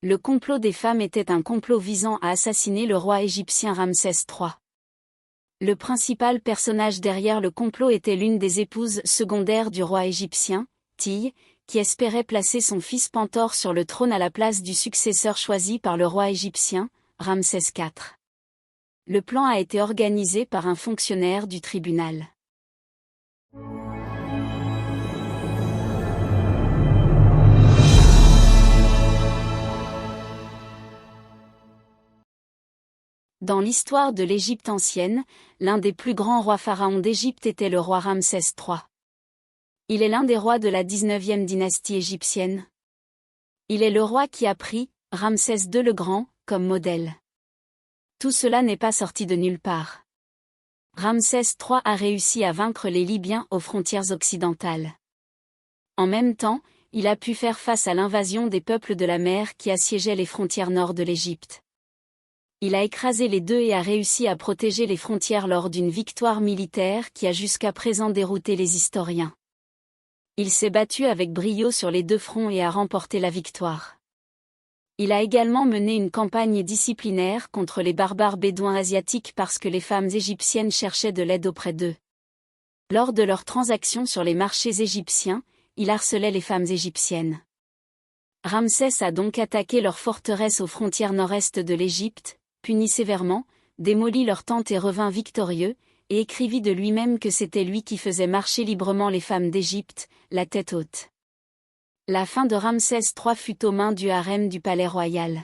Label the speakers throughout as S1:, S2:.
S1: Le complot des femmes était un complot visant à assassiner le roi égyptien Ramsès III. Le principal personnage derrière le complot était l'une des épouses secondaires du roi égyptien, Tille, qui espérait placer son fils Pentor sur le trône à la place du successeur choisi par le roi égyptien, Ramsès IV. Le plan a été organisé par un fonctionnaire du tribunal. Dans l'histoire de l'Égypte ancienne, l'un des plus grands rois pharaons d'Égypte était le roi Ramsès III. Il est l'un des rois de la 19e dynastie égyptienne. Il est le roi qui a pris Ramsès II le Grand comme modèle. Tout cela n'est pas sorti de nulle part. Ramsès III a réussi à vaincre les Libyens aux frontières occidentales. En même temps, il a pu faire face à l'invasion des peuples de la mer qui assiégeaient les frontières nord de l'Égypte. Il a écrasé les deux et a réussi à protéger les frontières lors d'une victoire militaire qui a jusqu'à présent dérouté les historiens. Il s'est battu avec brio sur les deux fronts et a remporté la victoire. Il a également mené une campagne disciplinaire contre les barbares bédouins asiatiques parce que les femmes égyptiennes cherchaient de l'aide auprès d'eux. Lors de leurs transactions sur les marchés égyptiens, il harcelait les femmes égyptiennes. Ramsès a donc attaqué leurs forteresses aux frontières nord-est de l'Égypte, punit sévèrement, démolit leurs tentes et revint victorieux, et écrivit de lui-même que c'était lui qui faisait marcher librement les femmes d'Égypte, la tête haute. La fin de Ramsès III fut aux mains du harem du palais royal.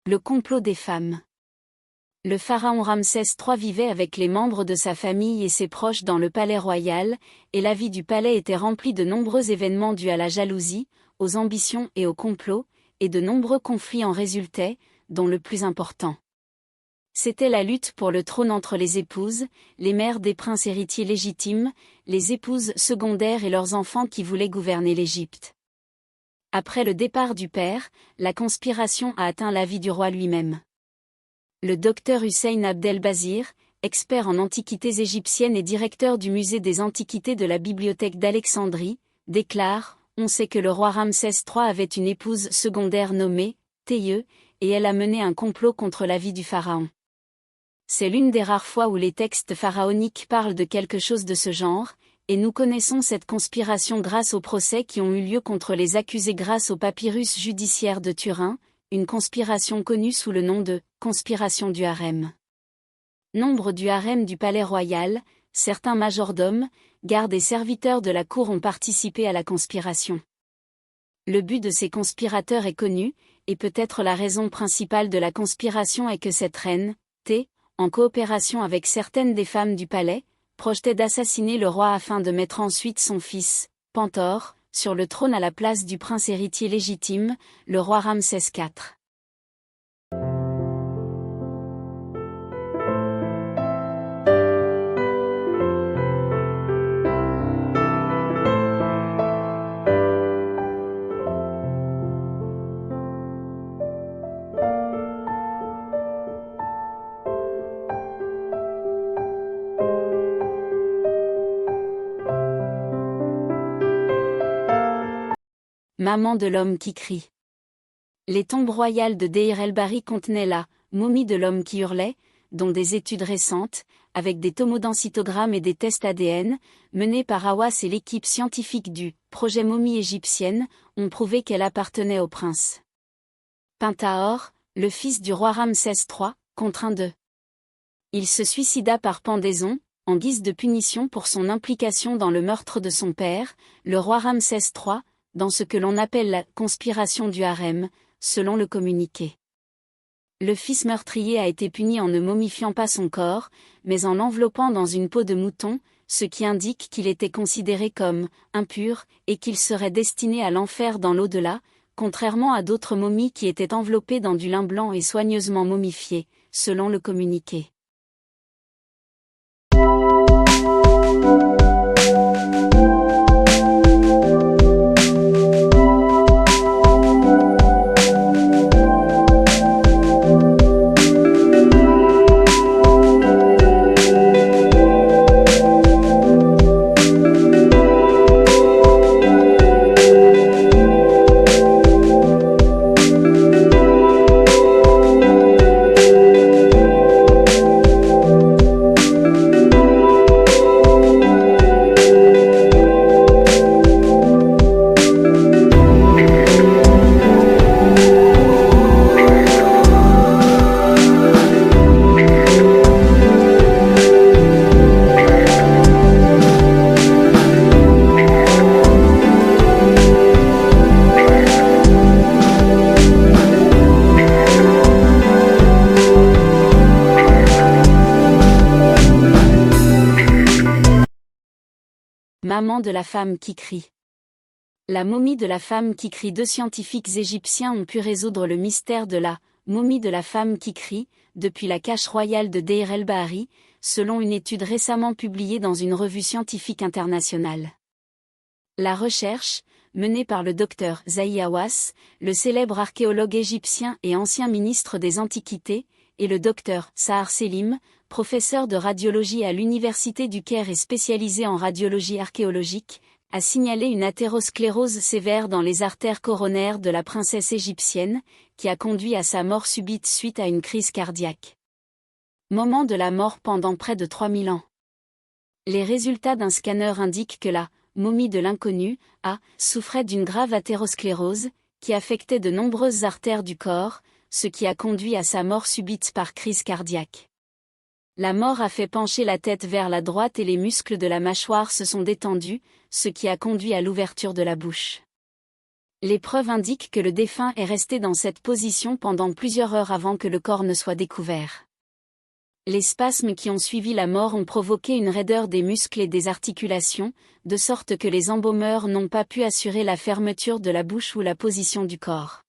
S1: Le complot des femmes. Le pharaon Ramsès III vivait avec les membres de sa famille et ses proches dans le palais royal, et la vie du palais était remplie de nombreux événements dus à la jalousie, aux ambitions et aux complots, et de nombreux conflits en résultaient, dont le plus important. C'était la lutte pour le trône entre les épouses, les mères des princes héritiers légitimes, les épouses secondaires et leurs enfants qui voulaient gouverner l'Égypte. Après le départ du père, la conspiration a atteint la vie du roi lui-même. Le docteur Hussein Abdel-Bazir, expert en antiquités égyptiennes et directeur du musée des antiquités de la bibliothèque d'Alexandrie, déclare « On sait que le roi Ramsès III avait une épouse secondaire nommée Teye, et elle a mené un complot contre la vie du pharaon. » C'est l'une des rares fois où les textes pharaoniques parlent de quelque chose de ce genre, et nous connaissons cette conspiration grâce aux procès qui ont eu lieu contre les accusés grâce au papyrus judiciaire de Turin, une conspiration connue sous le nom de « conspiration du harem ». Nombre du harem du palais royal, certains majordomes, gardes et serviteurs de la cour ont participé à la conspiration. Le but de ces conspirateurs est connu, et peut-être la raison principale de la conspiration est que cette reine, T, en coopération avec certaines des femmes du palais, projetait d'assassiner le roi afin de mettre ensuite son fils, Pentor, sur le trône à la place du prince héritier légitime, le roi Ramsès IV. Maman de l'homme qui crie. Les tombes royales de Deir el-Bahri contenaient la momie de l'homme qui hurlait, dont des études récentes, avec des tomodensitogrammes et des tests ADN, menés par Hawass et l'équipe scientifique du projet momie égyptienne, ont prouvé qu'elle appartenait au prince Pentaor, le fils du roi Ramsès III, contraint de. Il se suicida par pendaison, en guise de punition pour son implication dans le meurtre de son père, le roi Ramsès III, dans ce que l'on appelle la conspiration du harem, selon le communiqué. Le fils meurtrier a été puni en ne momifiant pas son corps, mais en l'enveloppant dans une peau de mouton, ce qui indique qu'il était considéré comme impur et qu'il serait destiné à l'enfer dans l'au-delà, contrairement à d'autres momies qui étaient enveloppées dans du lin blanc et soigneusement momifiées, selon le communiqué. Maman de la femme qui crie. La momie de la femme qui crie. 2 scientifiques égyptiens ont pu résoudre le mystère de la momie de la femme qui crie, depuis la cache royale de Deir el-Bahari, selon une étude récemment publiée dans une revue scientifique internationale. La recherche, menée par le docteur Zahi Hawass, le célèbre archéologue égyptien et ancien ministre des Antiquités, et le docteur Sahar Selim, professeur de radiologie à l'Université du Caire et spécialisé en radiologie archéologique, a signalé une athérosclérose sévère dans les artères coronaires de la princesse égyptienne, qui a conduit à sa mort subite suite à une crise cardiaque. Moment de la mort pendant près de 3000 ans. Les résultats d'un scanner indiquent que la momie de l'inconnu souffrait d'une grave athérosclérose, qui affectait de nombreuses artères du corps, ce qui a conduit à sa mort subite par crise cardiaque. La mort a fait pencher la tête vers la droite et les muscles de la mâchoire se sont détendus, ce qui a conduit à l'ouverture de la bouche. Les preuves indiquent que le défunt est resté dans cette position pendant plusieurs heures avant que le corps ne soit découvert. Les spasmes qui ont suivi la mort ont provoqué une raideur des muscles et des articulations, de sorte que les embaumeurs n'ont pas pu assurer la fermeture de la bouche ou la position du corps.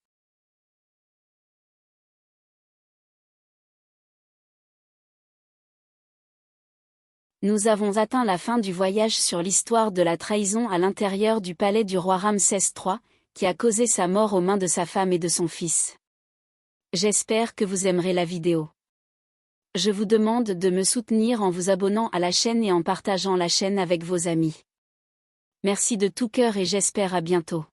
S1: Nous avons atteint la fin du voyage sur l'histoire de la trahison à l'intérieur du palais du roi Ramsès III, qui a causé sa mort aux mains de sa femme et de son fils. J'espère que vous aimerez la vidéo. Je vous demande de me soutenir en vous abonnant à la chaîne et en partageant la chaîne avec vos amis. Merci de tout cœur et j'espère à bientôt.